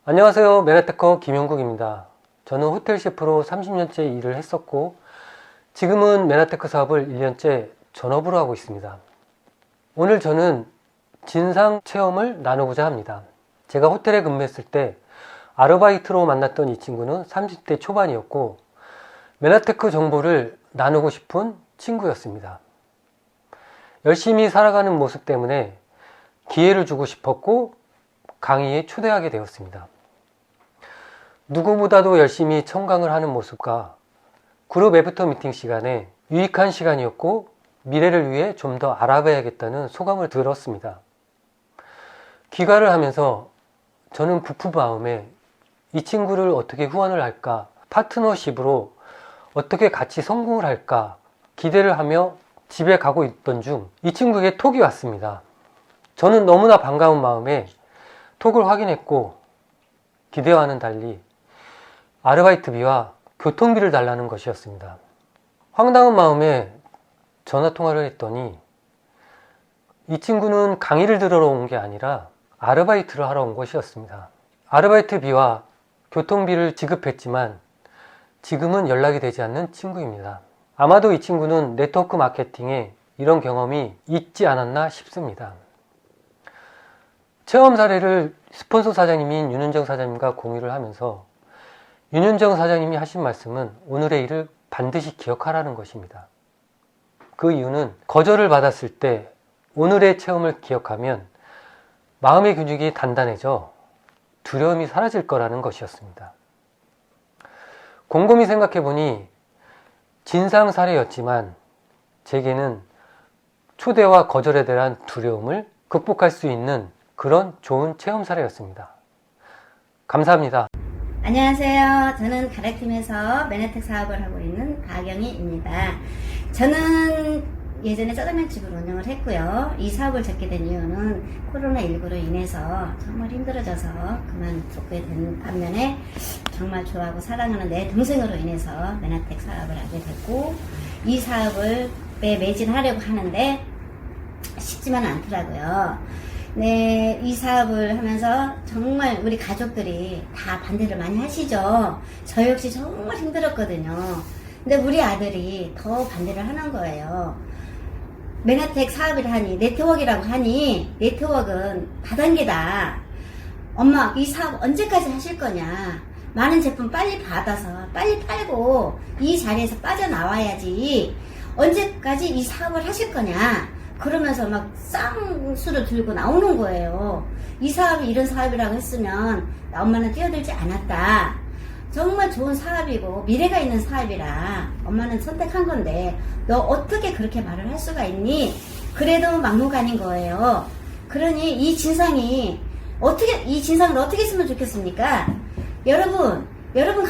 안녕하세요. 메나테커 김용국입니다. 저는 호텔 셰프로 30년째 일을 했었고 지금은 메나테크 사업을 1년째 전업으로 하고 있습니다. 오늘 저는 진상 체험을 나누고자 합니다. 제가 호텔에 근무했을 때 아르바이트로 만났던 이 친구는 30대 초반이었고 메나테크 정보를 나누고 싶은 친구였습니다. 열심히 살아가는 모습 때문에 기회를 주고 싶었고 강의에 초대하게 되었습니다. 누구보다도 열심히 청강을 하는 모습과 그룹 애프터 미팅 시간에 유익한 시간이었고 미래를 위해 좀 더 알아봐야겠다는 소감을 들었습니다. 귀가를 하면서 저는 부푼 마음에 이 친구를 어떻게 후원을 할까, 파트너십으로 어떻게 같이 성공을 할까 기대를 하며 집에 가고 있던 중 이 친구에게 톡이 왔습니다. 저는 너무나 반가운 마음에 톡을 확인했고 기대와는 달리 아르바이트비와 교통비를 달라는 것이었습니다. 황당한 마음에 전화통화를 했더니 이 친구는 강의를 들으러 온 게 아니라 아르바이트를 하러 온 것이었습니다. 아르바이트비와 교통비를 지급했지만 지금은 연락이 되지 않는 친구입니다. 아마도 이 친구는 네트워크 마케팅에 이런 경험이 있지 않았나 싶습니다. 체험 사례를 스폰서 사장님인 윤은정 사장님과 공유를 하면서 윤은정 사장님이 하신 말씀은 오늘의 일을 반드시 기억하라는 것입니다. 그 이유는 거절을 받았을 때 오늘의 체험을 기억하면 마음의 근육이 단단해져 두려움이 사라질 거라는 것이었습니다. 곰곰이 생각해보니 진상 사례였지만 제게는 초대와 거절에 대한 두려움을 극복할 수 있는 그런 좋은 체험 사례였습니다. 감사합니다. 안녕하세요. 저는 가락팀에서 메나텍 사업을 하고 있는 박영희입니다. 저는 예전에 짜장면집을 운영을 했고요. 이 사업을 접게 된 이유는 코로나19로 인해서 정말 힘들어져서 그만두게 된 반면에 정말 좋아하고 사랑하는 내 동생으로 인해서 메나텍 사업을 하게 됐고 이 사업을 매진하려고 하는데 쉽지만 않더라고요. 네, 이 사업을 하면서 정말 우리 가족들이 다 반대를 많이 하시죠. 저 역시 정말 힘들었거든요. 근데 우리 아들이 더 반대를 하는 거예요. 메나텍 사업이라 하니, 네트워크라고 하니, 네트워크는 다단계다. 엄마, 이 사업 언제까지 하실 거냐? 많은 제품 빨리 받아서, 빨리 팔고, 이 자리에서 빠져나와야지. 언제까지 이 사업을 하실 거냐? 그러면서 막 쌍수를 들고 나오는 거예요. 이 사업이 이런 사업이라고 했으면 엄마는 뛰어들지 않았다. 정말 좋은 사업이고 미래가 있는 사업이라 엄마는 선택한 건데 너 어떻게 그렇게 말을 할 수가 있니? 그래도 막무가내인 거예요. 그러니 이 진상을 어떻게 쓰면 좋겠습니까? 여러분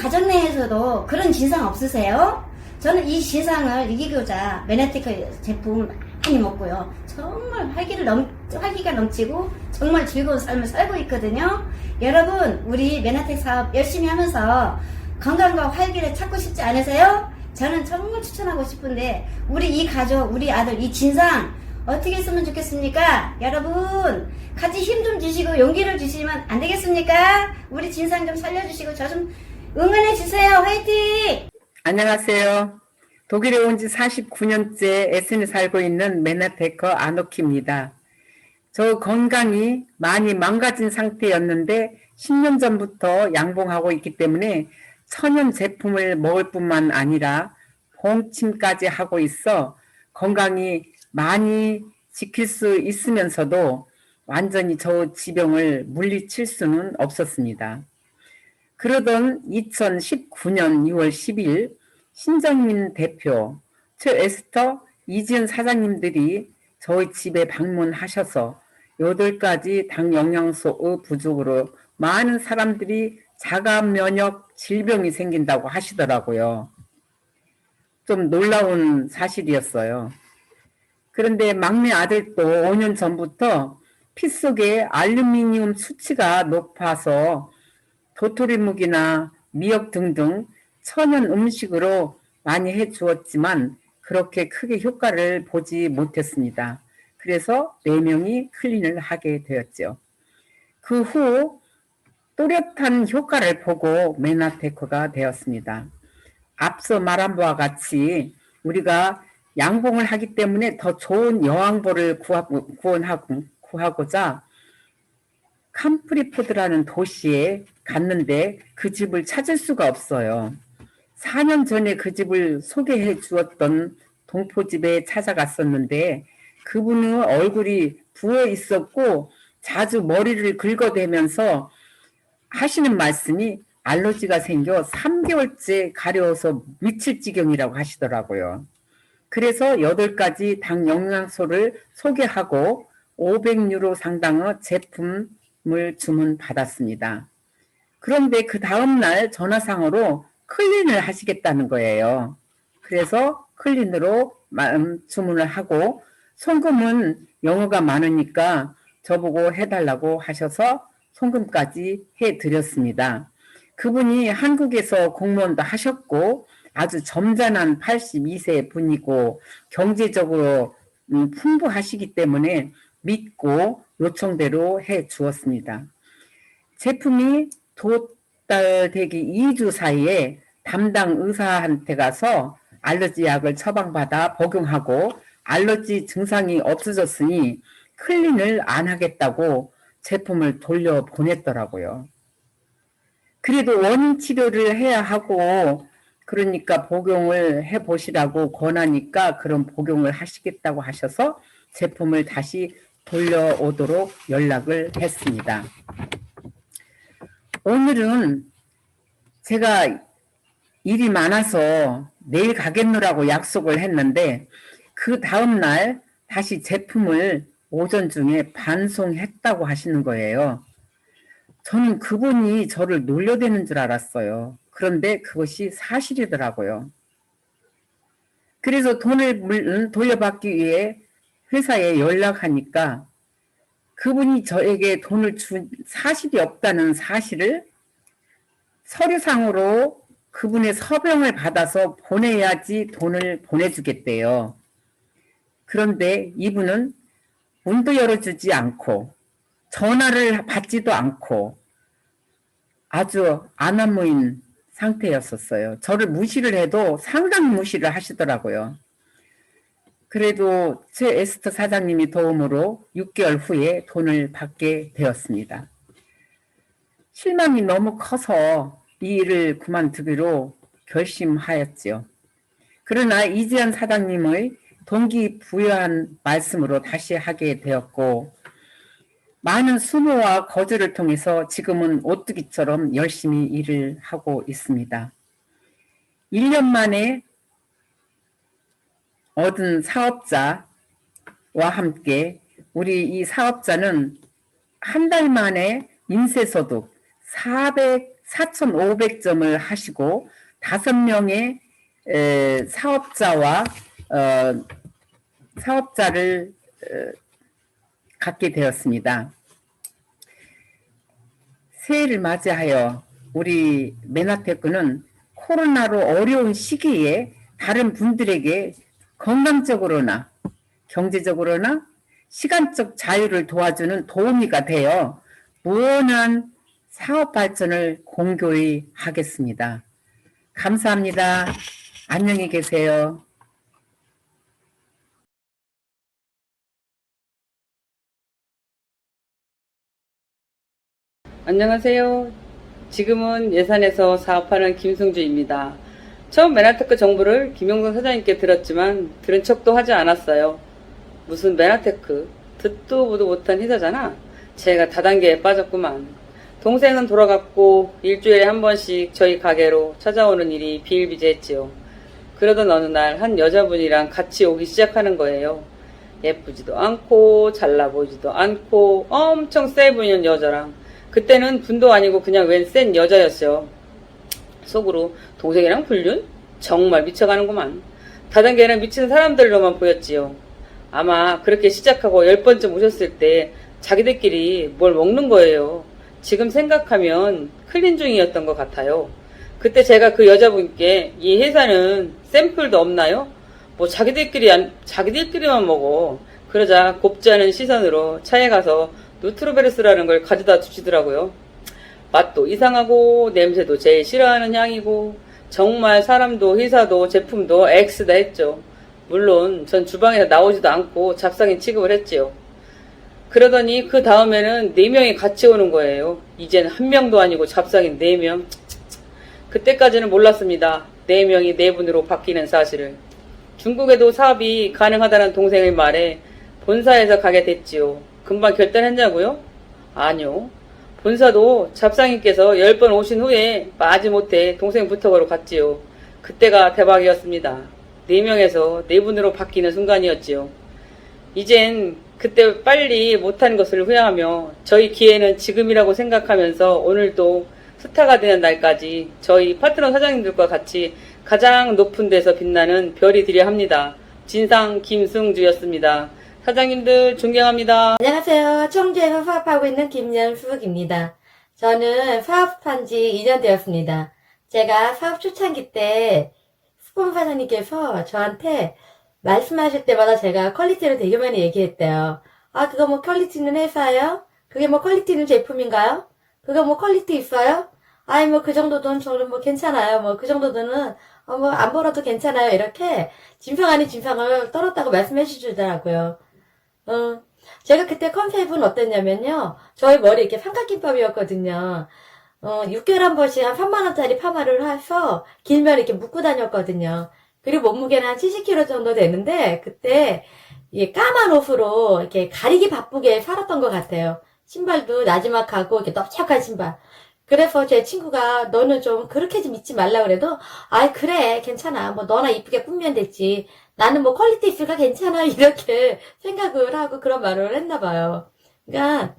가정 내에서도 그런 진상 없으세요? 저는 이 진상을 이기고자 메나테크 제품 많이 먹고요. 정말 활기가 넘치고 정말 즐거운 삶을 살고 있거든요. 여러분, 우리 메나텍 사업 열심히 하면서 건강과 활기를 찾고 싶지 않으세요? 저는 정말 추천하고 싶은데 우리 이 가족, 우리 아들, 이 진상 어떻게 했으면 좋겠습니까? 여러분, 같이 힘 좀 주시고 용기를 주시면 안 되겠습니까? 우리 진상 좀 살려주시고 저 좀 응원해 주세요. 화이팅! 안녕하세요. 독일에 온 지 49년째 에센에 살고 있는 메나테커 아노키입니다. 저 건강이 많이 망가진 상태였는데 10년 전부터 양봉하고 있기 때문에 천연 제품을 먹을 뿐만 아니라 봉침까지 하고 있어 건강이 많이 지킬 수 있으면서도 완전히 저 지병을 물리칠 수는 없었습니다. 그러던 2019년 6월 10일 신정민 대표, 최에스터, 이지은 사장님들이 저희 집에 방문하셔서 8가지 당 영양소의 부족으로 많은 사람들이 자가 면역 질병이 생긴다고 하시더라고요. 좀 놀라운 사실이었어요. 그런데 막내 아들도 5년 전부터 피 속에 알루미늄 수치가 높아서 도토리묵이나 미역 등등 천연 음식으로 많이 해주었지만 그렇게 크게 효과를 보지 못했습니다. 그래서 4명이 클린을 하게 되었죠. 그 후 뚜렷한 효과를 보고 메나테크가 되었습니다. 앞서 말한 바와 같이 우리가 양봉을 하기 때문에 더 좋은 여왕벌을 구하고자 캄프리포드라는 도시에 갔는데 그 집을 찾을 수가 없어요. 4년 전에 그 집을 소개해 주었던 동포집에 찾아갔었는데 그분은 얼굴이 부어 있었고 자주 머리를 긁어대면서 하시는 말씀이 알러지가 생겨 3개월째 가려워서 미칠 지경이라고 하시더라고요. 그래서 8가지 당 영양소를 소개하고 500유로 상당의 제품을 주문받았습니다. 그런데 그 다음날 전화상으로 클린을 하시겠다는 거예요. 그래서 클린으로 주문을 하고 송금은 영어가 많으니까 저보고 해달라고 하셔서 송금까지 해드렸습니다. 그분이 한국에서 공무원도 하셨고 아주 점잖은 82세 분이고 경제적으로 풍부하시기 때문에 믿고 요청대로 해 주었습니다. 제품이 도달되기 2주 사이에 담당 의사한테 가서 알러지 약을 처방받아 복용하고 알러지 증상이 없어졌으니 클린을 안 하겠다고 제품을 돌려보냈더라고요. 그래도 원인 치료를 해야 하고 그러니까 복용을 해보시라고 권하니까 그런 복용을 하시겠다고 하셔서 제품을 다시 돌려오도록 연락을 했습니다. 오늘은 제가 일이 많아서 내일 가겠노라고 약속을 했는데 그 다음날 다시 제품을 오전 중에 반송했다고 하시는 거예요. 저는 그분이 저를 놀려대는 줄 알았어요. 그런데 그것이 사실이더라고요. 그래서 돈을 돌려받기 위해 회사에 연락하니까 그분이 저에게 돈을 준 사실이 없다는 사실을 서류상으로 그분의 서명을 받아서 보내야지 돈을 보내주겠대요. 그런데 이분은 문도 열어주지 않고 전화를 받지도 않고 아주 안하무인 상태였었어요. 저를 무시를 해도 상당히 무시를 하시더라고요. 그래도 제 에스터 사장님이 도움으로 6개월 후에 돈을 받게 되었습니다. 실망이 너무 커서 이 일을 그만두기로 결심하였지요. 그러나 이지연 사장님의 동기부여한 말씀으로 다시 하게 되었고 많은 수모와 거절을 통해서 지금은 오뚜기처럼 열심히 일을 하고 있습니다. 1년 만에 얻은 사업자와 함께 우리 이 사업자는 한 달 만에 인쇄소득 4,500점을 하시고 5명의 사업자를 갖게 되었습니다. 새해를 맞이하여 우리 메나테크는 코로나로 어려운 시기에 다른 분들에게 건강적으로나 경제적으로나 시간적 자유를 도와주는 도우미가 되어 무한한 사업 발전을 공고히 하겠습니다. 감사합니다. 안녕히 계세요. 안녕하세요. 지금은 예산에서 사업하는 김승주입니다. 처음 메나테크 정보를 김용선 사장님께 들었지만 들은 척도 하지 않았어요. 무슨 메나테크? 듣도 보도 못한 회사잖아. 제가 다단계에 빠졌구만. 동생은 돌아갔고 일주일에 한 번씩 저희 가게로 찾아오는 일이 비일비재했지요. 그러던 어느 날 한 여자분이랑 같이 오기 시작하는 거예요. 예쁘지도 않고 잘나 보이지도 않고 엄청 세 보이는 여자랑 그때는 분도 아니고 그냥 웬 센 여자였어요. 속으로 동생이랑 불륜? 정말 미쳐가는구만. 다단계는 미친 사람들로만 보였지요. 아마 그렇게 시작하고 10번쯤 오셨을 때 자기들끼리 뭘 먹는 거예요. 지금 생각하면 클린 중이었던 것 같아요. 그때 제가 그 여자분께 이 회사는 샘플도 없나요? 뭐 자기들끼리만 먹어. 그러자 곱지 않은 시선으로 차에 가서 누트로베르스라는 걸 가져다 주시더라고요. 맛도 이상하고 냄새도 제일 싫어하는 향이고 정말 사람도 회사도 제품도 X다 했죠. 물론 전 주방에서 나오지도 않고 잡상인 취급을 했지요. 그러더니 그 다음에는 4명이 같이 오는 거예요. 이젠 1명도 아니고 잡상인 4명. 그때까지는 몰랐습니다. 4명이 4분으로 바뀌는 사실을. 중국에도 사업이 가능하다는 동생의 말에 본사에서 가게 됐지요. 금방 결단했냐고요? 아니요. 본사도 잡상인께서 10번 오신 후에 마지못해 동생 부탁으로 갔지요. 그때가 대박이었습니다. 4명에서 4분으로 바뀌는 순간이었지요. 이젠 그때 빨리 못한 것을 후회하며 저희 기회는 지금이라고 생각하면서 오늘도 스타가 되는 날까지 저희 파트너 사장님들과 같이 가장 높은 데서 빛나는 별이 되려 합니다. 진상 김승주였습니다. 사장님들 존경합니다. 안녕하세요. 청주에서 사업하고 있는 김연숙입니다. 저는 사업한 지 2년 되었습니다. 제가 사업 초창기 때 수범 사장님께서 저한테 말씀하실 때마다 제가 퀄리티를 되게 많이 얘기했대요. 아, 그거 뭐 퀄리티 있는 회사예요? 그게 뭐 퀄리티 있는 제품인가요? 그거 뭐 퀄리티 있어요? 아이, 뭐 그 정도 돈 저는 뭐 괜찮아요. 뭐 그 정도 돈은 뭐 안 벌어도 괜찮아요. 이렇게 진상 아닌 진상을 떨었다고 말씀해 주시더라고요. 제가 그때 컨셉은 어땠냐면요. 저희 머리 이렇게 삼각김밥이었거든요. 6개월 한 번씩 한 3만원짜리 파마를 해서 길면 이렇게 묶고 다녔거든요. 그리고 몸무게는 한 70kg 정도 되는데, 그때, 이 까만 옷으로 이렇게 가리기 바쁘게 살았던 것 같아요. 신발도 나지막하고, 이렇게 넓적한 신발. 그래서 제 친구가 너는 좀 그렇게 좀 입지 말라 그래도, 아이, 그래, 괜찮아. 뭐 너나 이쁘게 꾸미면 됐지. 나는 뭐 퀄리티 있으니까 괜찮아. 이렇게 생각을 하고 그런 말을 했나 봐요. 그러니까,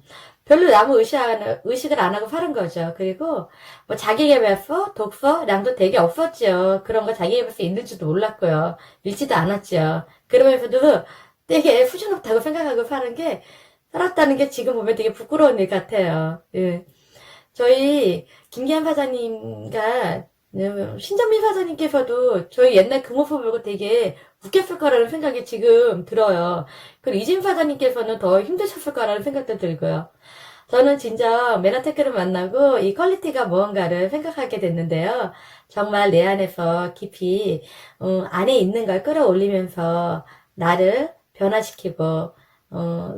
별로 아무 의식을 안 하고 사는 거죠. 그리고 뭐 자기계발서, 독서량도 되게 없었죠. 그런 거 자기계발서 있는지도 몰랐고요. 읽지도 않았죠. 그러면서도 되게 수준없다고 생각하고 살았다는 게 지금 보면 되게 부끄러운 일 같아요. 예. 저희 김기한 사장님과 신정민 사장님께서도 저희 옛날 그 모습을 보고 되게 웃겼을 거라는 생각이 지금 들어요. 그리고 이진 사장님께서는 더 힘드셨을 거라는 생각도 들고요. 저는 진짜 메나테크를 만나고 이 퀄리티가 무언가를 생각하게 됐는데요. 정말 내 안에서 깊이 안에 있는 걸 끌어올리면서 나를 변화시키고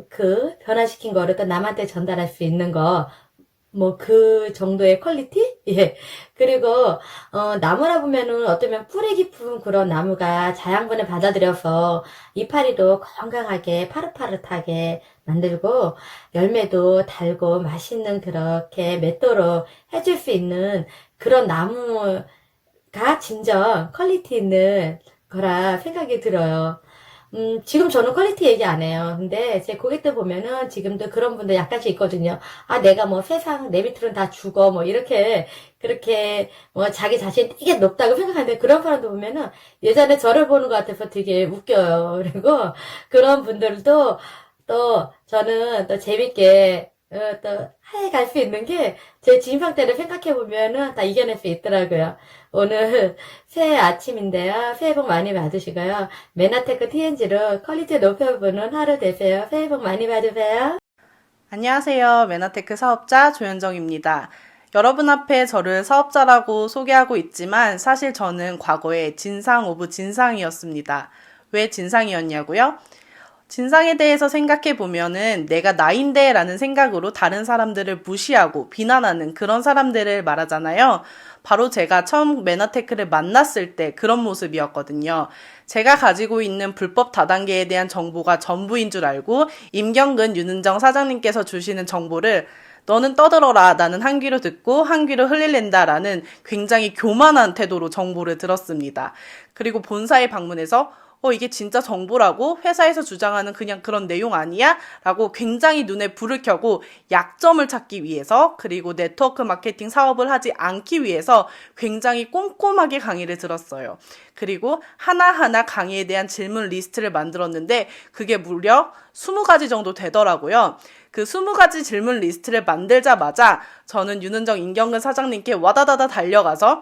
그 변화시킨 거를 또 남한테 전달할 수 있는 거 뭐 그 정도의 퀄리티? 예. 그리고 나무라 보면은 어쩌면 뿌리 깊은 그런 나무가 자양분을 받아들여서 이파리도 건강하게 파릇파릇하게 만들고 열매도 달고 맛있는 그렇게 맺도록 해줄 수 있는 그런 나무가 진정 퀄리티 있는 거라 생각이 들어요. 지금 저는 퀄리티 얘기 안 해요. 근데 제 고객들 보면은 지금도 그런 분들 약간씩 있거든요. 아, 내가 뭐 세상 내 밑으로는 다 죽어. 뭐 이렇게, 그렇게 뭐 자기 자신 되게 높다고 생각하는데 그런 사람들 보면은 예전에 저를 보는 것 같아서 되게 웃겨요. 그리고 그런 분들도 또 저는 또 재밌게 또 하에 갈 수 있는 게 제 진상대를 생각해 보면은 다 이겨낼 수 있더라고요. 오늘 새해 아침인데요. 새해 복 많이 받으시고요. 메나테크 TNG로 퀄리티 높여보는 하루 되세요. 새해 복 많이 받으세요. 안녕하세요. 메나테크 사업자 조현정입니다. 여러분 앞에 저를 사업자라고 소개하고 있지만 사실 저는 과거에 진상 오브 진상이었습니다. 왜 진상이었냐고요? 진상에 대해서 생각해 보면은 내가 나인데 라는 생각으로 다른 사람들을 무시하고 비난하는 그런 사람들을 말하잖아요. 바로 제가 처음 메나테크를 만났을 때 그런 모습이었거든요. 제가 가지고 있는 불법 다단계에 대한 정보가 전부인 줄 알고 임경근 윤은정 사장님께서 주시는 정보를 너는 떠들어라. 나는 한 귀로 듣고 한 귀로 흘릴랜다. 라는 굉장히 교만한 태도로 정보를 들었습니다. 그리고 본사에 방문해서 이게 진짜 정보라고? 회사에서 주장하는 그냥 그런 내용 아니야? 라고 굉장히 눈에 불을 켜고 약점을 찾기 위해서 그리고 네트워크 마케팅 사업을 하지 않기 위해서 굉장히 꼼꼼하게 강의를 들었어요. 그리고 하나하나 강의에 대한 질문 리스트를 만들었는데 그게 무려 20가지 정도 되더라고요. 그 20가지 질문 리스트를 만들자마자 저는 윤은정 임경근 사장님께 와다다다 달려가서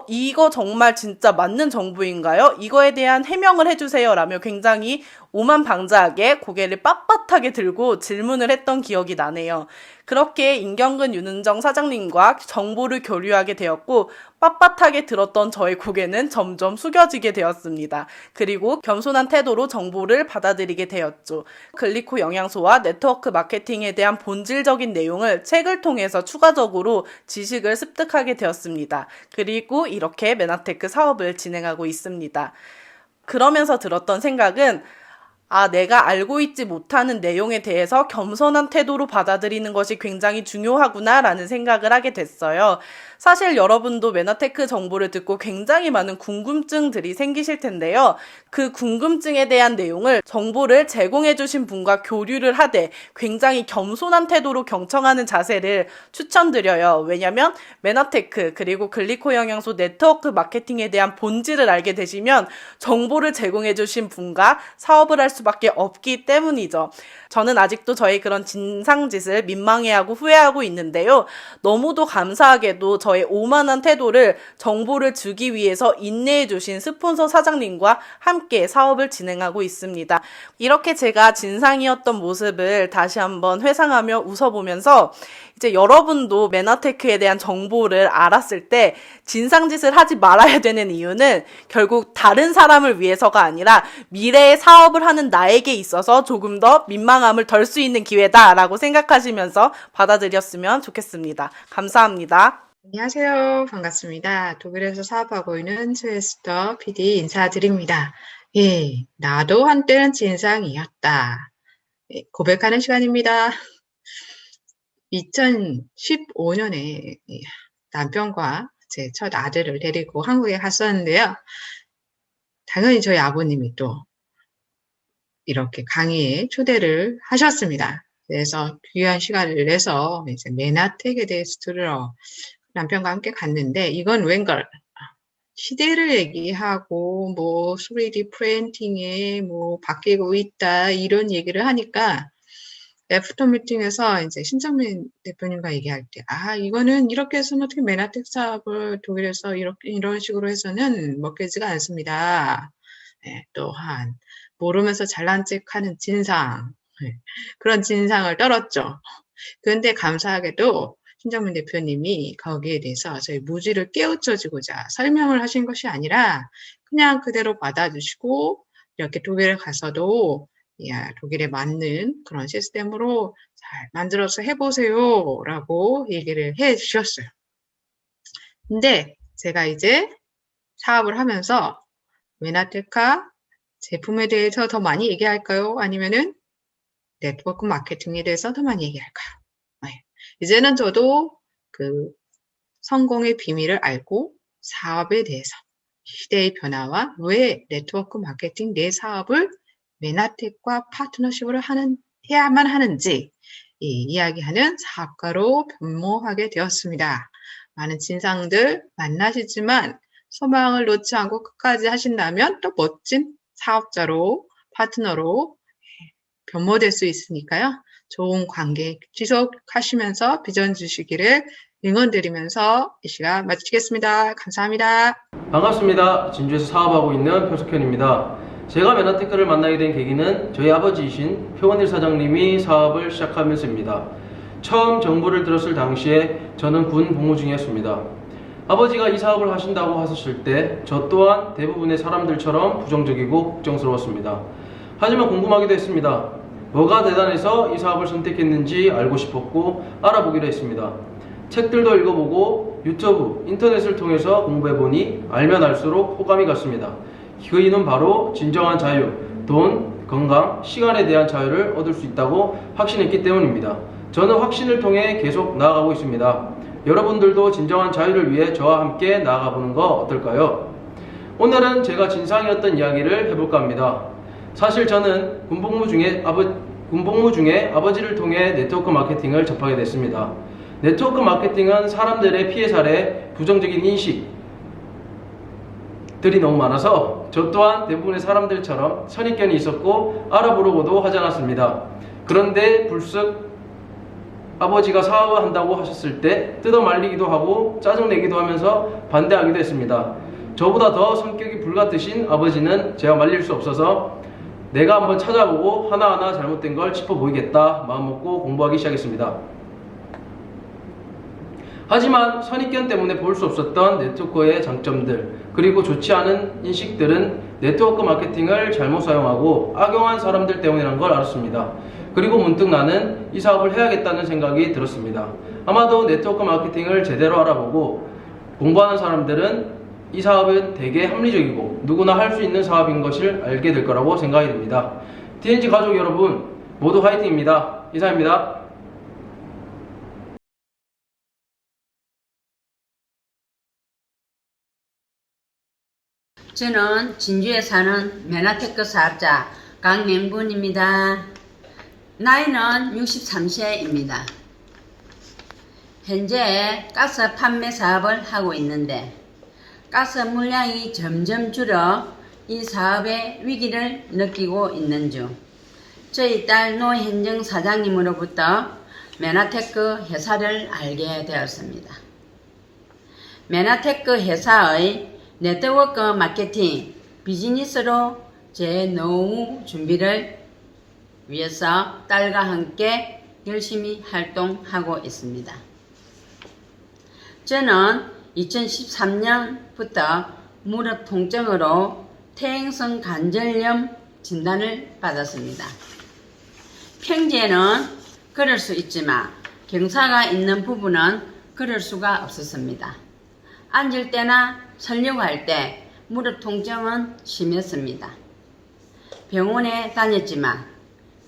이거 정말 진짜 맞는 정보인가요? 이거에 대한 해명을 해주세요. 라며 굉장히 오만방자하게 고개를 빳빳하게 들고 질문을 했던 기억이 나네요. 그렇게 임경근 윤은정 사장님과 정보를 교류하게 되었고 빳빳하게 들었던 저의 고개는 점점 숙여지게 되었습니다. 그리고 겸손한 태도로 정보를 받아들이게 되었죠. 글리코 영양소와 네트워크 마케팅에 대한 본질적인 내용을 책을 통해서 추가적으로 지식을 습득하게 되었습니다. 그리고 이렇게 메나테크 사업을 진행하고 있습니다. 그러면서 들었던 생각은 내가 알고 있지 못하는 내용에 대해서 겸손한 태도로 받아들이는 것이 굉장히 중요하구나라는 생각을 하게 됐어요. 사실 여러분도 메나테크 정보를 듣고 굉장히 많은 궁금증들이 생기실 텐데요. 그 궁금증에 대한 내용을 정보를 제공해주신 분과 교류를 하되 굉장히 겸손한 태도로 경청하는 자세를 추천드려요. 왜냐면 메나테크 그리고 글리코 영양소 네트워크 마케팅에 대한 본질을 알게 되시면 정보를 제공해주신 분과 사업을 할 수밖에 없기 때문이죠. 저는 아직도 저의 그런 진상짓을 민망해하고 후회하고 있는데요. 너무도 감사하게도 저의 오만한 태도를 정보를 주기 위해서 인내해주신 스폰서 사장님과 함께 사업을 진행하고 있습니다. 이렇게 제가 진상이었던 모습을 다시 한번 회상하며 웃어보면서 이제 여러분도 메나테크에 대한 정보를 알았을 때 진상짓을 하지 말아야 되는 이유는 결국 다른 사람을 위해서가 아니라 미래의 사업을 하는 나에게 있어서 조금 더 민망함을 덜 수 있는 기회다라고 생각하시면서 받아들였으면 좋겠습니다. 감사합니다. 안녕하세요. 반갑습니다. 독일에서 사업하고 있는 스웨스터 PD 인사드립니다. 예, 나도 한때는 진상이었다. 고백하는 시간입니다. 2015년에 남편과 제 첫 아들을 데리고 한국에 갔었는데요. 당연히 저희 아버님이 또 이렇게 강의에 초대를 하셨습니다. 그래서 귀한 시간을 내서 이제 메나텍에 대해서 들으러 남편과 함께 갔는데 이건 웬걸 시대를 얘기하고 뭐 3D 프린팅에 뭐 바뀌고 있다 이런 얘기를 하니까 애프터 미팅에서 이제 신정민 대표님과 얘기할 때 이거는 이렇게 해서는 어떻게 메나텍 사업을 독일에서 이런 식으로 해서는 먹히지가 않습니다. 네, 또한 모르면서 잘난 척하는 진상 그런 진상을 떨었죠. 그런데 감사하게도 신정민 대표님이 거기에 대해서 저희 무지를 깨우쳐주고자 설명을 하신 것이 아니라 그냥 그대로 받아주시고 이렇게 독일에 가서도 독일에 맞는 그런 시스템으로 잘 만들어서 해보세요 라고 얘기를 해 주셨어요. 근데 제가 이제 사업을 하면서 메나테카 제품에 대해서 더 많이 얘기할까요? 아니면은 네트워크 마케팅에 대해서 더 많이 얘기할까요? 이제는 저도 그 성공의 비밀을 알고 사업에 대해서 시대의 변화와 왜 네트워크 마케팅 내 사업을 메나텍과 파트너십으로 해야만 하는지 이야기하는 사업가로 변모하게 되었습니다. 많은 진상들 만나시지만 소망을 놓지 않고 끝까지 하신다면 또 멋진 사업자로 파트너로 변모될 수 있으니까요. 좋은 관계 지속하시면서 비전 주시기를 응원드리면서 이 시간 마치겠습니다. 감사합니다. 반갑습니다. 진주에서 사업하고 있는 표석현입니다. 제가 메나테크를 만나게 된 계기는 저희 아버지이신 표건일 사장님이 사업을 시작하면서입니다. 처음 정보를 들었을 당시에 저는 군 복무 중이었습니다. 아버지가 이 사업을 하신다고 하셨을 때 저 또한 대부분의 사람들처럼 부정적이고 걱정스러웠습니다. 하지만 궁금하기도 했습니다. 뭐가 대단해서 이 사업을 선택했는지 알고 싶었고 알아보기로 했습니다. 책들도 읽어보고 유튜브, 인터넷을 통해서 공부해보니 알면 알수록 호감이 갔습니다. 그 이유는 바로 진정한 자유, 돈, 건강, 시간에 대한 자유를 얻을 수 있다고 확신했기 때문입니다. 저는 확신을 통해 계속 나아가고 있습니다. 여러분들도 진정한 자유를 위해 저와 함께 나아가보는 거 어떨까요? 오늘은 제가 진상이었던 이야기를 해볼까 합니다. 사실 저는 군복무 중에 아버지를 통해 네트워크 마케팅을 접하게 됐습니다. 네트워크 마케팅은 사람들의 피해 사례, 부정적인 인식들이 너무 많아서 저 또한 대부분의 사람들처럼 선입견이 있었고 알아보려고도 하지 않았습니다. 그런데 불쑥 아버지가 사업을 한다고 하셨을 때 뜯어말리기도 하고 짜증내기도 하면서 반대하기도 했습니다. 저보다 더 성격이 불같으신 아버지는 제가 말릴 수 없어서 내가 한번 찾아보고 하나하나 잘못된 걸 짚어보이겠다 마음먹고 공부하기 시작했습니다. 하지만 선입견 때문에 볼 수 없었던 네트워크의 장점들, 그리고 좋지 않은 인식들은 네트워크 마케팅을 잘못 사용하고 악용한 사람들 때문이라는 걸 알았습니다. 그리고 문득 나는 이 사업을 해야겠다는 생각이 들었습니다. 아마도 네트워크 마케팅을 제대로 알아보고 공부하는 사람들은 이 사업은 되게 합리적이고 누구나 할 수 있는 사업인 것을 알게 될 거라고 생각이 듭니다. TNG 가족 여러분 모두 화이팅입니다. 이상입니다. 저는 진주에 사는 메나테크 사업자 강명분입니다. 나이는 63세입니다. 현재 가스 판매 사업을 하고 있는데 가스 물량이 점점 줄어 이 사업의 위기를 느끼고 있는 중 저희 딸 노현정 사장님으로부터 메나테크 회사를 알게 되었습니다. 메나테크 회사의 네트워크 마케팅 비즈니스로 제 노후 준비를 위해서 딸과 함께 열심히 활동하고 있습니다. 저는 2013년부터 무릎 통증으로 퇴행성 관절염 진단을 받았습니다. 평소에는 걸을 수 있지만 경사가 있는 부분은 걸을 수가 없었습니다. 앉을 때나 서려고 할 때 무릎 통증은 심했습니다. 병원에 다녔지만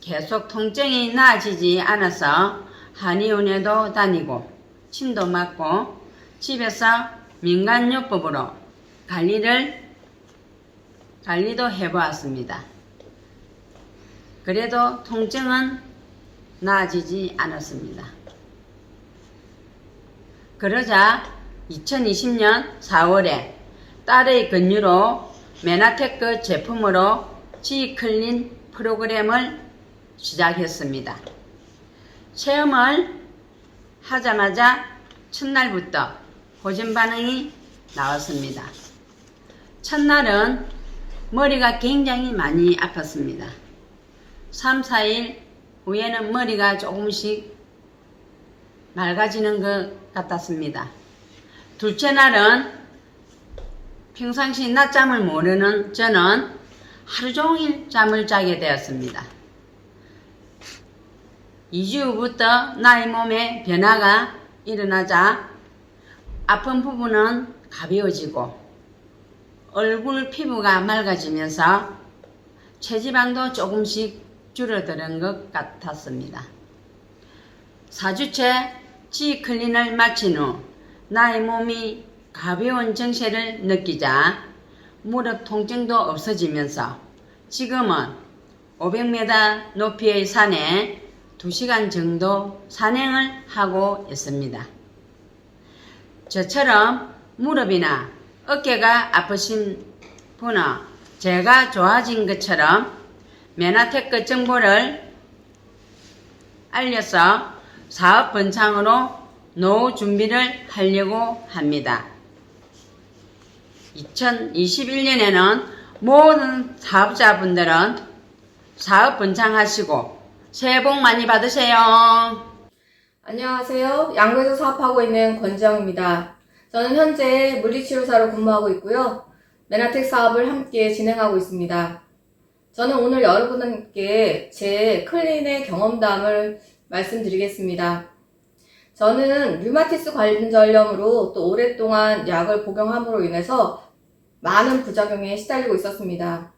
계속 통증이 나아지지 않아서 한의원에도 다니고 침도 맞고 집에서 민간요법으로 관리도 해보았습니다. 그래도 통증은 나아지지 않았습니다. 그러자 2020년 4월에 딸의 권유로 메나테크 제품으로 G클린 프로그램을 시작했습니다. 체험을 하자마자 첫날부터 호전 반응이 나왔습니다. 첫날은 머리가 굉장히 많이 아팠습니다. 3, 4일 후에는 머리가 조금씩 맑아지는 것 같았습니다. 둘째 날은 평상시 낮잠을 모르는 저는 하루 종일 잠을 자게 되었습니다. 2주 후부터 나의 몸에 변화가 일어나자 아픈 부분은 가벼워지고 얼굴 피부가 맑아지면서 체지방도 조금씩 줄어드는 것 같았습니다. 4주째 G클린을 마친 후 나의 몸이 가벼운 정체를 느끼자 무릎 통증도 없어지면서 지금은 500m 높이의 산에 2시간 정도 산행을 하고 있습니다. 저처럼 무릎이나 어깨가 아프신 분은 제가 좋아진 것처럼 메나테크 정보를 알려서 사업 번창으로 노후 준비를 하려고 합니다. 2021년에는 모든 사업자분들은 사업 번창하시고 새해 복 많이 받으세요. 안녕하세요. 양구에서 사업하고 있는 권지영입니다. 저는 현재 물리치료사로 근무하고 있고요. 메나텍 사업을 함께 진행하고 있습니다. 저는 오늘 여러분께 제 클린의 경험담을 말씀드리겠습니다. 저는 류마티스 관절염으로 또 오랫동안 약을 복용함으로 인해서 많은 부작용에 시달리고 있었습니다.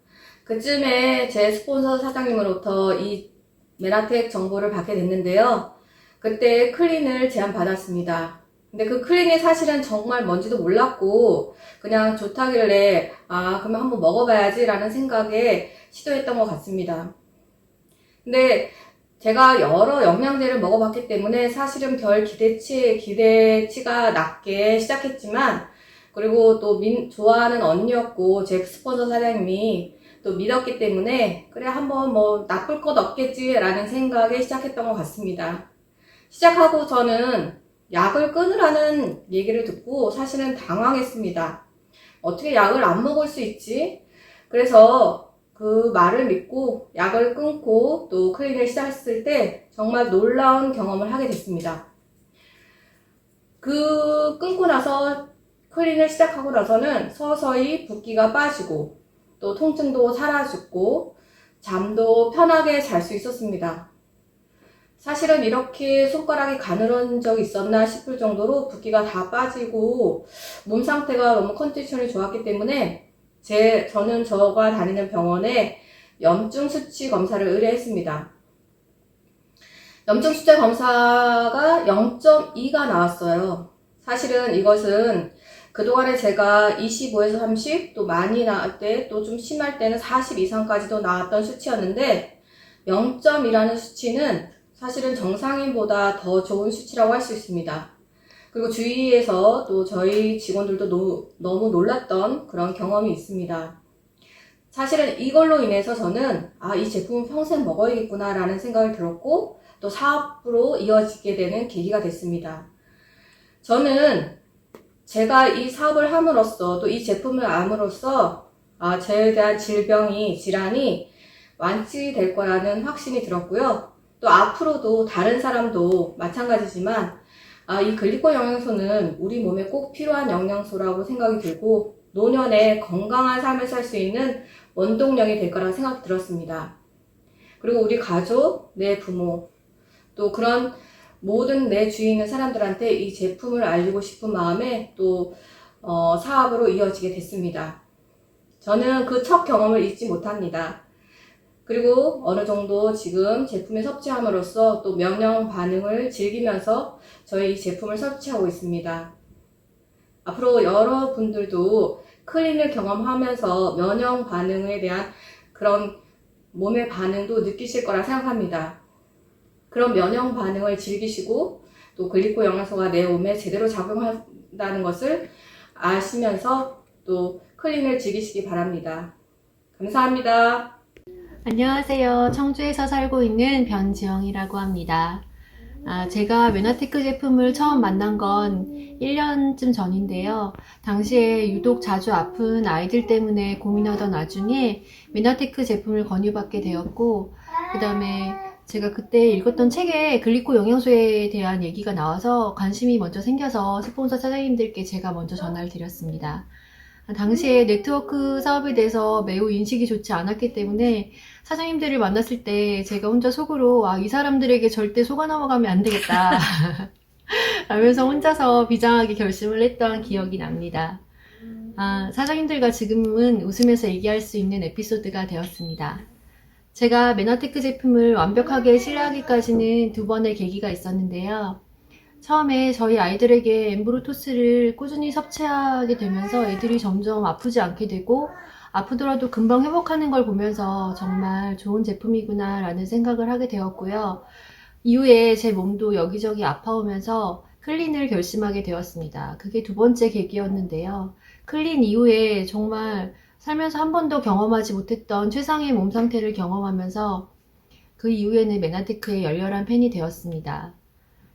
그쯤에 제 스폰서 사장님으로부터 이 메나텍 정보를 받게 됐는데요. 그때 클린을 제안받았습니다. 근데 그 클린이 사실은 정말 뭔지도 몰랐고 그냥 좋다길래 그러면 한번 먹어봐야지 라는 생각에 시도했던 것 같습니다. 근데 제가 여러 영양제를 먹어봤기 때문에 사실은 별 기대치가 낮게 시작했지만 그리고 또 좋아하는 언니였고 제 스폰서 사장님이 또 믿었기 때문에 그래 한번 뭐 나쁠 것 없겠지 라는 생각에 시작했던 것 같습니다. 시작하고 저는 약을 끊으라는 얘기를 듣고 사실은 당황했습니다. 어떻게 약을 안 먹을 수 있지? 그래서 그 말을 믿고 약을 끊고 또 클린을 시작했을 때 정말 놀라운 경험을 하게 됐습니다. 그 끊고 나서 클린을 시작하고 나서는 서서히 붓기가 빠지고 또 통증도 사라졌고 잠도 편하게 잘 수 있었습니다. 사실은 이렇게 손가락이 가늘어진 적이 있었나 싶을 정도로 붓기가 다 빠지고 몸 상태가 너무 컨디션이 좋았기 때문에 저는 저가 다니는 병원에 염증 수치 검사를 의뢰했습니다. 염증 수치 검사가 0.2가 나왔어요. 사실은 이것은 그동안에 제가 25에서 30, 또 많이 나올 때, 또 좀 심할 때는 40 이상까지도 나왔던 수치였는데 0.2라는 수치는 사실은 정상인보다 더 좋은 수치라고 할 수 있습니다. 그리고 주위에서 또 저희 직원들도 너무 놀랐던 그런 경험이 있습니다. 사실은 이걸로 인해서 저는 이 제품은 평생 먹어야겠구나 라는 생각이 들었고 또 사업으로 이어지게 되는 계기가 됐습니다. 저는 제가 이 사업을 함으로써 또 이 제품을 암으로써 저에 대한 질환이 완치될 거라는 확신이 들었고요. 또 앞으로도 다른 사람도 마찬가지지만 이 글리콘 영양소는 우리 몸에 꼭 필요한 영양소라고 생각이 들고 노년에 건강한 삶을 살 수 있는 원동력이 될 거라고 생각이 들었습니다. 그리고 우리 가족, 내 부모, 또 그런 모든 내 주위에 있는 사람들한테 이 제품을 알리고 싶은 마음에 또 사업으로 이어지게 됐습니다. 저는 그 첫 경험을 잊지 못합니다. 그리고 어느 정도 지금 제품을 섭취함으로써 또 면역 반응을 즐기면서 저희 이 제품을 섭취하고 있습니다. 앞으로 여러분들도 클린을 경험하면서 면역 반응에 대한 그런 몸의 반응도 느끼실 거라 생각합니다. 그런 면역 반응을 즐기시고 또 글리콘 영양소가 내 몸에 제대로 작용한다는 것을 아시면서 또 클린을 즐기시기 바랍니다. 감사합니다. 안녕하세요. 청주에서 살고 있는 변지영이라고 합니다. 제가 메나테크 제품을 처음 만난 건 1년쯤 전인데요. 당시에 유독 자주 아픈 아이들 때문에 고민하던 와중에 메나테크 제품을 권유받게 되었고, 그 다음에 제가 그때 읽었던 책에 글리콘 영양소에 대한 얘기가 나와서 관심이 먼저 생겨서 스폰서 사장님들께 제가 먼저 전화를 드렸습니다. 당시에 네트워크 사업에 대해서 매우 인식이 좋지 않았기 때문에 사장님들을 만났을 때 제가 혼자 속으로 이 사람들에게 절대 속아 넘어가면 안 되겠다 라면서 혼자서 비장하게 결심을 했던 기억이 납니다. 사장님들과 지금은 웃으면서 얘기할 수 있는 에피소드가 되었습니다. 제가 메나테크 제품을 완벽하게 신뢰하기까지는 2번의 계기가 있었는데요. 처음에 저희 아이들에게 엠브로토스를 꾸준히 섭취하게 되면서 애들이 점점 아프지 않게 되고 아프더라도 금방 회복하는 걸 보면서 정말 좋은 제품이구나 라는 생각을 하게 되었고요. 이후에 제 몸도 여기저기 아파오면서 클린을 결심하게 되었습니다. 그게 2번째 계기였는데요. 클린 이후에 정말 살면서 한 번도 경험하지 못했던 최상의 몸 상태를 경험하면서 그 이후에는 메나테크의 열렬한 팬이 되었습니다.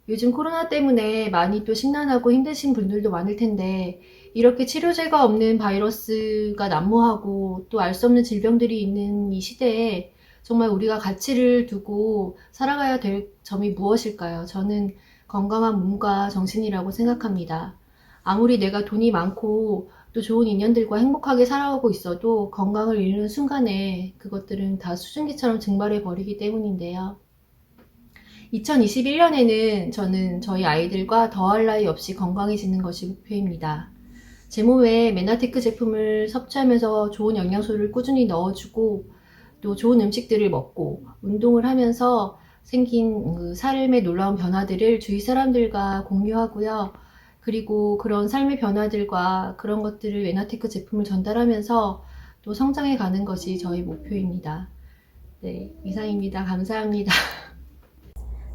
요즘 코로나 때문에 많이 또 심란하고 힘드신 분들도 많을 텐데 이렇게 치료제가 없는 바이러스가 난무하고 또 알 수 없는 질병들이 있는 이 시대에 정말 우리가 가치를 두고 살아가야 될 점이 무엇일까요? 저는 건강한 몸과 정신이라고 생각합니다. 아무리 내가 돈이 많고 또 좋은 인연들과 행복하게 살아가고 있어도 건강을 잃는 순간에 그것들은 다 수증기처럼 증발해 버리기 때문인데요. 2021년에는 저는 저희 아이들과 더할 나위 없이 건강해지는 것이 목표입니다. 제 몸에 메나테크 제품을 섭취하면서 좋은 영양소를 꾸준히 넣어주고 또 좋은 음식들을 먹고 운동을 하면서 생긴 그 삶의 놀라운 변화들을 주위 사람들과 공유하고요. 그리고 그런 삶의 변화들과 그런 것들을 메나테크 제품을 전달하면서 또 성장해 가는 것이 저희 목표입니다. 네, 이상입니다. 감사합니다.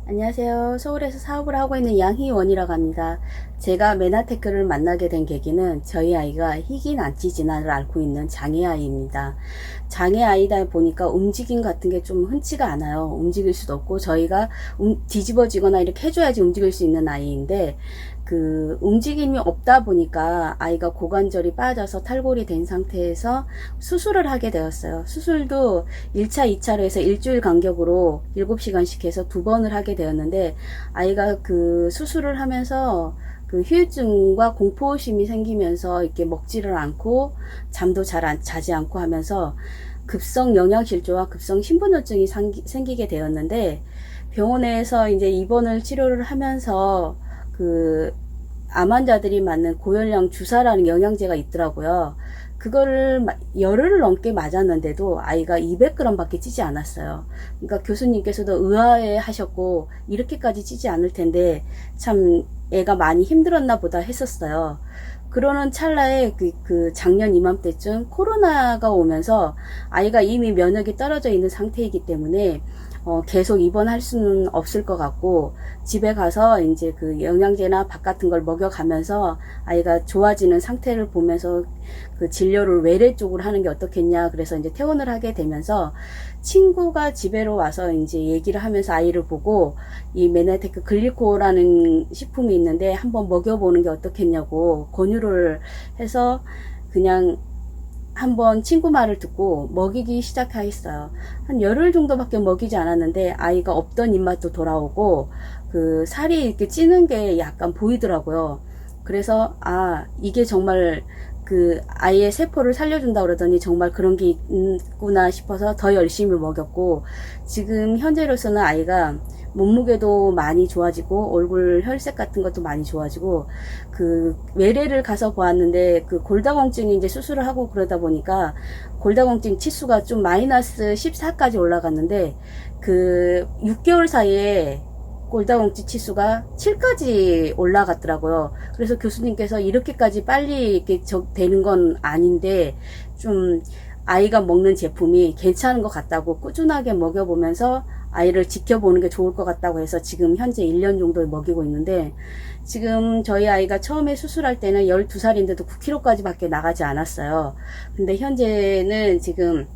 안녕하세요. 서울에서 사업을 하고 있는 양희원이라고 합니다. 제가 메나테크를 만나게 된 계기는 저희 아이가 희귀 난치 질환을 앓고 있는 장애아이입니다. 장애아이다 보니까 움직임 같은 게 좀 흔치가 않아요. 움직일 수도 없고 저희가 뒤집어지거나 이렇게 해줘야지 움직일 수 있는 아이인데 그 움직임이 없다 보니까 아이가 고관절이 빠져서 탈골이 된 상태에서 수술을 하게 되었어요. 수술도 1차, 2차로 해서 일주일 간격으로 7시간씩 해서 2번을 하게 되었는데, 아이가 그 수술을 하면서 그 후유증과 공포심이 생기면서 이렇게 먹지를 않고 잠도 잘 자지 않고 하면서 급성 영양실조와 급성 신분후증이 생기게 되었는데, 병원에서 이제 입원을 치료를 하면서 그 암 환자들이 맞는 고열량 주사라는 영양제가 있더라고요. 그거를 열흘을 넘게 맞았는데도 아이가 200g 밖에 찌지 않았어요. 그러니까 교수님께서도 의아해 하셨고, 이렇게까지 찌지 않을 텐데 참 애가 많이 힘들었나 보다 했었어요. 그러는 찰나에 그 작년 이맘때쯤 코로나가 오면서 아이가 이미 면역이 떨어져 있는 상태이기 때문에 계속 입원할 수는 없을 것 같고, 집에 가서 이제 그 영양제나 밥 같은 걸 먹여가면서 아이가 좋아지는 상태를 보면서 그 진료를 외래 쪽으로 하는 게 어떻겠냐, 그래서 이제 퇴원을 하게 되면서 친구가 집에로 와서 이제 얘기를 하면서 아이를 보고, 이 메나테크 글리코라는 식품이 있는데 한번 먹여보는 게 어떻겠냐고 권유를 해서 그냥 한번 친구 말을 듣고 먹이기 시작했어요. 한 열흘 정도밖에 먹이지 않았는데 아이가 없던 입맛도 돌아오고 그 살이 이렇게 찌는 게 약간 보이더라고요. 그래서 이게 정말 그 아이의 세포를 살려준다 그러더니 정말 그런 게 있구나 싶어서 더 열심히 먹였고, 지금 현재로서는 아이가 몸무게도 많이 좋아지고 얼굴 혈색 같은 것도 많이 좋아지고, 그 외래를 가서 보았는데 그 골다공증이 이제 수술을 하고 그러다 보니까 골다공증 치수가 좀 마이너스 14까지 올라갔는데, 그 6개월 사이에 골다공증 치수가 7까지 올라갔더라고요. 그래서 교수님께서 이렇게까지 빨리 이렇게 되는 건 아닌데 좀 아이가 먹는 제품이 괜찮은 것 같다고 꾸준하게 먹여보면서 아이를 지켜보는 게 좋을 것 같다고 해서 지금 현재 1년 정도 먹이고 있는데, 지금 저희 아이가 처음에 수술할 때는 12살인데도 9kg까지 밖에 나가지 않았어요. 근데 현재는 지금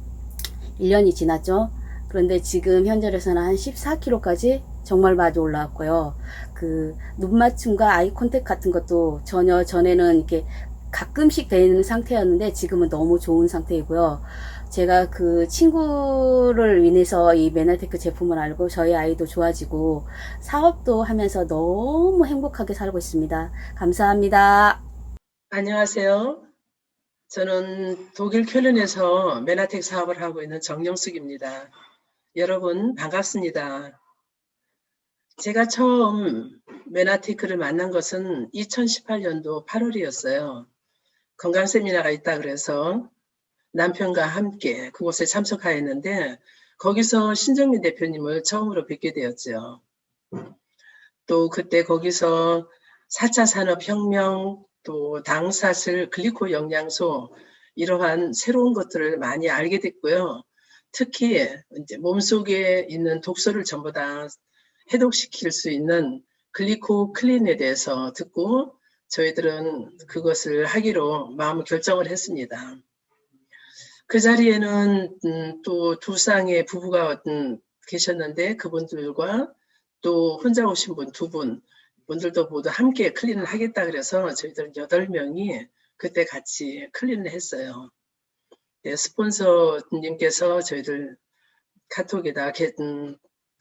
1년이 지났죠. 그런데 지금 현재로서는 한 14kg까지 정말 많이 올라왔고요. 그 눈 맞춤과 아이 컨택 같은 것도 전혀 전에는 이렇게 가끔씩 되는 상태였는데 지금은 너무 좋은 상태이고요. 제가 그 친구를 인해서 이 메나테크 제품을 알고 저희 아이도 좋아지고 사업도 하면서 너무 행복하게 살고 있습니다. 감사합니다. 안녕하세요. 저는 독일 쾰른에서 메나텍 사업을 하고 있는 정영숙입니다. 여러분 반갑습니다. 제가 처음 메나테크를 만난 것은 2018년도 8월이었어요. 건강 세미나가 있다 그래서 남편과 함께 그곳에 참석하였는데, 거기서 신정민 대표님을 처음으로 뵙게 되었죠. 또 그때 거기서 4차 산업혁명, 또 당사슬, 글리코 영양소, 이러한 새로운 것들을 많이 알게 됐고요. 특히 이제 몸속에 있는 독소를 전부 다 해독시킬 수 있는 글리코 클린에 대해서 듣고 저희들은 그것을 하기로 마음 결정을 했습니다. 그 자리에는 또 두 쌍의 부부가 계셨는데, 그분들과 또 혼자 오신 분 2분, 분들도 모두 함께 클린을 하겠다 그래서 저희들 8명이 그때 같이 클린을 했어요. 네, 스폰서님께서 저희들 카톡에다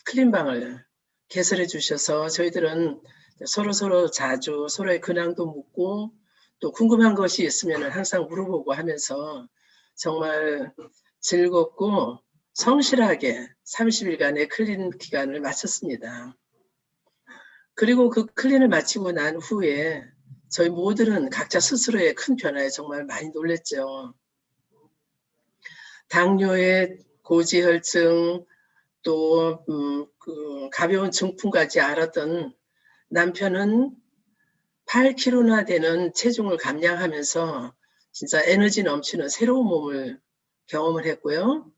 클린방을 개설해 주셔서 저희들은 서로 자주 서로의 근황도 묻고 또 궁금한 것이 있으면 항상 물어보고 하면서 정말 즐겁고 성실하게 30일간의 클린 기간을 마쳤습니다. 그리고 그 클린을 마치고 난 후에 저희 모두는 각자 스스로의 큰 변화에 정말 많이 놀랐죠. 당뇨에 고지혈증, 또 그 가벼운 중풍까지 앓았던 남편은 8kg나 되는 체중을 감량하면서 진짜 에너지 넘치는 새로운 몸을 경험을 했고요.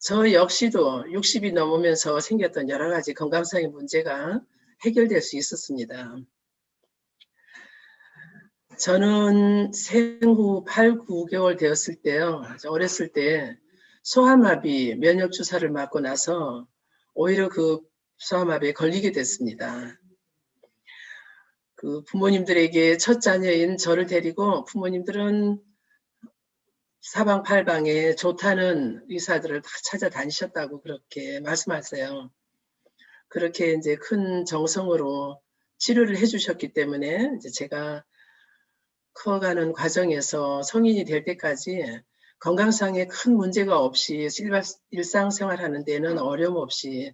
저 역시도 60이 넘으면서 생겼던 여러 가지 건강상의 문제가 해결될 수 있었습니다. 저는 생후 8, 9개월 되었을 때요. 어렸을 때 소아마비 면역 주사를 맞고 나서 오히려 그 소아마비에 걸리게 됐습니다. 그 부모님들에게 첫 자녀인 저를 데리고 부모님들은 사방팔방에 좋다는 의사들을 다 찾아다니셨다고 그렇게 말씀하세요. 그렇게 이제 큰 정성으로 치료를 해주셨기 때문에 이제 제가 커가는 과정에서 성인이 될 때까지 건강상에 큰 문제가 없이 일상생활하는 데는 어려움 없이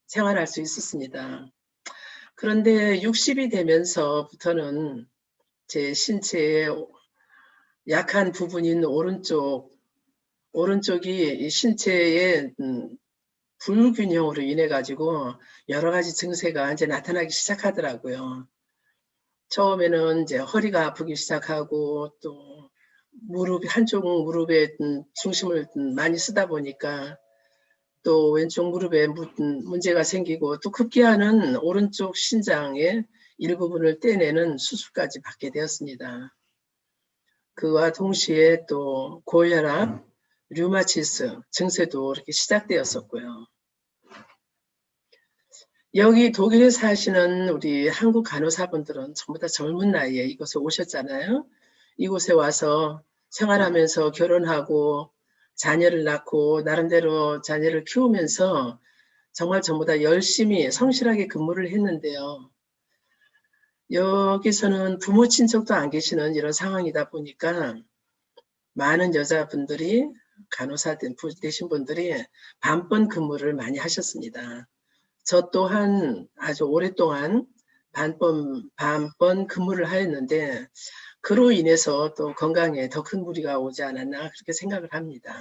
생활할 수 있었습니다. 그런데 60이 되면서부터는 제 신체의 약한 부분인 오른쪽이 이 신체의 불균형으로 인해 가지고 여러 가지 증세가 이제 나타나기 시작하더라고요. 처음에는 이제 허리가 아프기 시작하고 또 한쪽 무릎에 중심을 많이 쓰다 보니까 또 왼쪽 무릎에 문제가 생기고 또 급기야는 오른쪽 신장의 일부분을 떼내는 수술까지 받게 되었습니다. 그와 동시에 또 고혈압, 류마티스 증세도 이렇게 시작되었었고요. 여기 독일에 사시는 우리 한국 간호사분들은 전부 다 젊은 나이에 이곳에 오셨잖아요. 이곳에 와서 생활하면서 결혼하고 자녀를 낳고 나름대로 자녀를 키우면서 정말 전부 다 열심히 성실하게 근무를 했는데요. 여기서는 부모 친척도 안 계시는 이런 상황이다 보니까 많은 여자분들이 간호사 되신 분들이 밤번 근무를 많이 하셨습니다. 저 또한 아주 오랫동안 밤번 근무를 하였는데 그로 인해서 또 건강에 더 큰 무리가 오지 않았나 그렇게 생각을 합니다.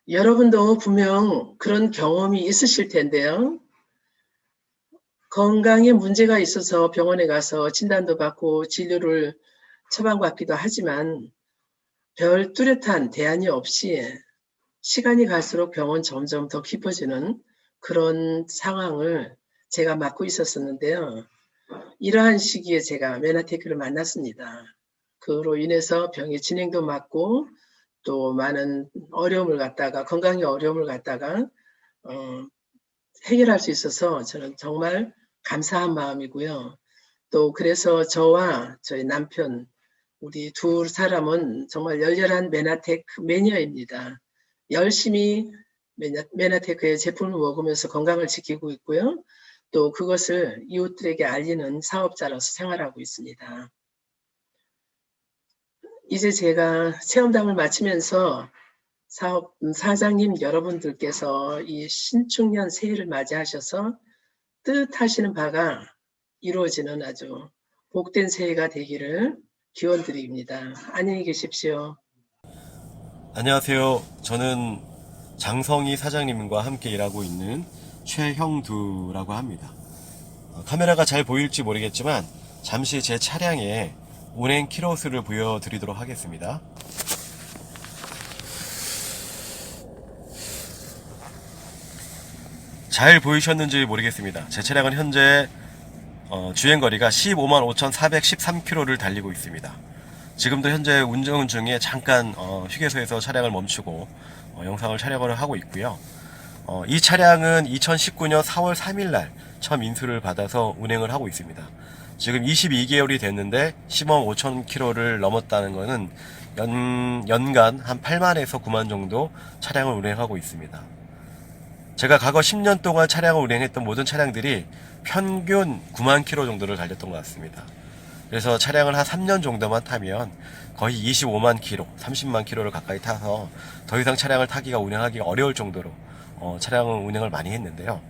여러분도 분명 그런 경험이 있으실 텐데요. 건강에 문제가 있어서 병원에 가서 진단도 받고 진료를 처방받기도 하지만 별 뚜렷한 대안이 없이 시간이 갈수록 병원 점점 더 깊어지는 그런 상황을 제가 맡고 있었는데요. 이러한 시기에 제가 메나테크를 만났습니다. 그로 인해서 병의 진행도 막고 또 많은 어려움을 갖다가 건강의 어려움을 갖다가 해결할 수 있어서 저는 정말 감사한 마음이고요. 또 그래서 저와 저희 남편 우리 두 사람은 정말 열렬한 메나테크 매니아입니다. 열심히 메나테크의 제품을 먹으면서 건강을 지키고 있고요. 또 그것을 이웃들에게 알리는 사업자로서 생활하고 있습니다. 이제 제가 체험담을 마치면서 사장님 여러분들께서 이 신축년 새해를 맞이하셔서 뜻하시는 바가 이루어지는 아주 복된 새해가 되기를 기원드립니다. 안녕히 계십시오. 안녕하세요. 저는 장성희 사장님과 함께 일하고 있는 최형두라고 합니다. 카메라가 잘 보일지 모르겠지만 잠시 제 차량에 운행 키로수를 보여드리도록 하겠습니다. 잘 보이셨는지 모르겠습니다. 제 차량은 현재 주행거리가 15만 5,413km를 달리고 있습니다. 지금도 현재 운전 중에 잠깐 휴게소에서 차량을 멈추고 영상을 촬영을 하고 있고요. 이 차량은 2019년 4월 3일날 처음 인수를 받아서 운행을 하고 있습니다. 지금 22개월이 됐는데 10만 5천 km를 넘었다는 것은 연간 한 8만에서 9만 정도 차량을 운행하고 있습니다. 제가 과거 10년 동안 차량을 운행했던 모든 차량들이 평균 9만 km 정도를 달렸던 것 같습니다. 그래서 차량을 한 3년 정도만 타면 거의 25만 km, 30만 km를 가까이 타서 더 이상 차량을 타기가 운행하기가 어려울 정도로 차량을 운행을 많이 했는데요.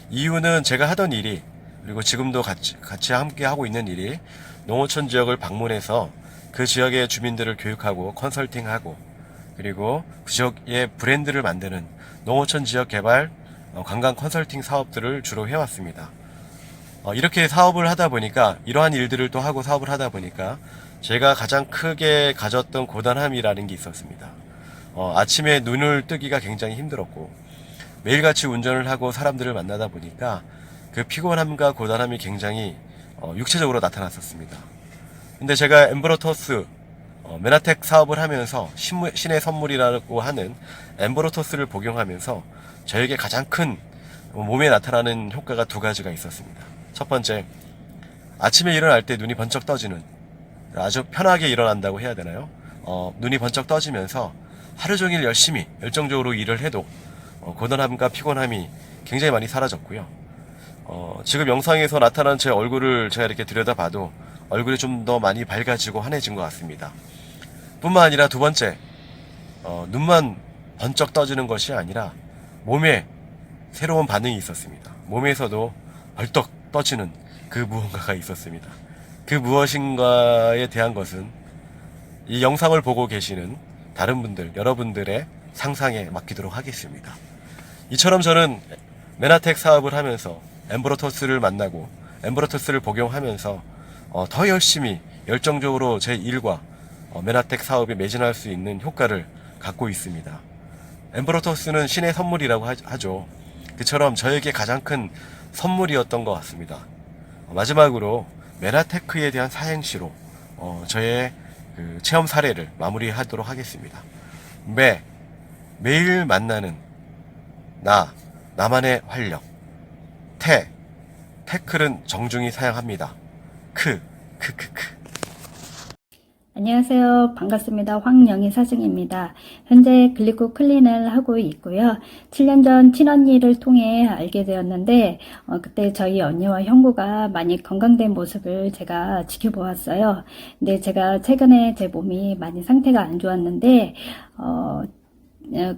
이유는 제가 하던 일이 그리고 지금도 같이 함께 하고 있는 일이 농어촌 지역을 방문해서 그 지역의 주민들을 교육하고 컨설팅하고 그리고 그 지역의 브랜드를 만드는 농어촌 지역 개발 관광 컨설팅 사업들을 주로 해왔습니다. 이렇게 사업을 하다 보니까 이러한 일들을 또 하고 사업을 하다 보니까 제가 가장 크게 가졌던 고단함이라는 게 있었습니다. 아침에 눈을 뜨기가 굉장히 힘들었고 매일같이 운전을 하고 사람들을 만나다 보니까 그 피곤함과 고단함이 굉장히 육체적으로 나타났었습니다. 근데 제가 엠브로토스 메나텍 사업을 하면서 신의 선물이라고 하는 엠브로토스를 복용하면서 저에게 가장 큰 몸에 나타나는 효과가 두 가지가 있었습니다. 첫 번째, 아침에 일어날 때 눈이 번쩍 떠지는, 아주 편하게 일어난다고 해야 되나요? 눈이 번쩍 떠지면서 하루 종일 열심히 열정적으로 일을 해도 고단함과 피곤함이 굉장히 많이 사라졌고요. 지금 영상에서 나타난 제 얼굴을 제가 이렇게 들여다봐도 얼굴이 좀 더 많이 밝아지고 환해진 것 같습니다. 뿐만 아니라 두 번째, 눈만 번쩍 떠지는 것이 아니라 몸에 새로운 반응이 있었습니다. 몸에서도 벌떡 떠지는 그 무언가가 있었습니다. 그 무엇인가에 대한 것은 이 영상을 보고 계시는 다른 분들, 여러분들의 상상에 맡기도록 하겠습니다. 이처럼 저는 메나텍 사업을 하면서 엠브로터스를 만나고 엠브로터스를 복용하면서 더 열심히 열정적으로 제 일과 메나텍 사업에 매진할 수 있는 효과를 갖고 있습니다. 엠브로터스는 신의 선물이라고 하죠. 그처럼 저에게 가장 큰 선물이었던 것 같습니다. 마지막으로 메나테크에 대한 사행시로 저의 그 체험 사례를 마무리하도록 하겠습니다. 매일 만나는 나만의 활력. 태클은 정중히 사양합니다. 안녕하세요. 반갑습니다. 황영희 사증입니다. 현재 글리코 클린을 하고 있고요. 7년 전 친언니를 통해 알게 되었는데 그때 저희 언니와 형부가 많이 건강된 모습을 제가 지켜보았어요. 근데 제가 최근에 제 몸이 많이 상태가 안 좋았는데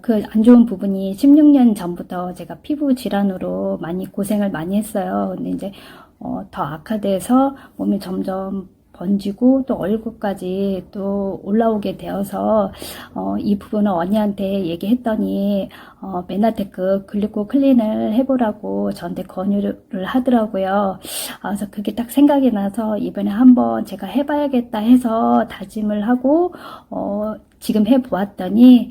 그 안 좋은 부분이 16년 전부터 제가 피부 질환으로 많이 고생을 많이 했어요. 근데 이제 더 악화돼서 몸이 점점 번지고 또 얼굴까지 또 올라오게 되어서 이 부분을 언니한테 얘기했더니 메나테크 글리코 클린을 해보라고 저한테 권유를 하더라고요. 그래서 그게 딱 생각이 나서 이번에 한번 제가 해봐야겠다 해서 다짐을 하고 지금 해보았더니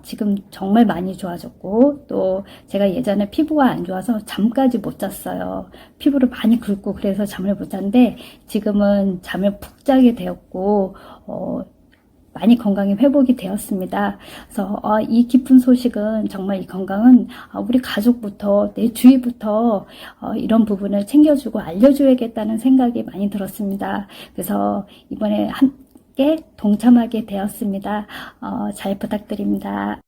지금 정말 많이 좋아졌고 또 제가 예전에 피부가 안 좋아서 잠까지 못 잤어요. 피부를 많이 긁고 그래서 잠을 못 잤는데 지금은 잠을 푹 자게 되었고 많이 건강이 회복이 되었습니다. 그래서 이 기쁜 소식은 정말 이 건강은 우리 가족부터 내 주위부터 이런 부분을 챙겨주고 알려줘야겠다는 생각이 많이 들었습니다. 그래서 이번에 함께 동참하게 되었습니다. 잘 부탁드립니다.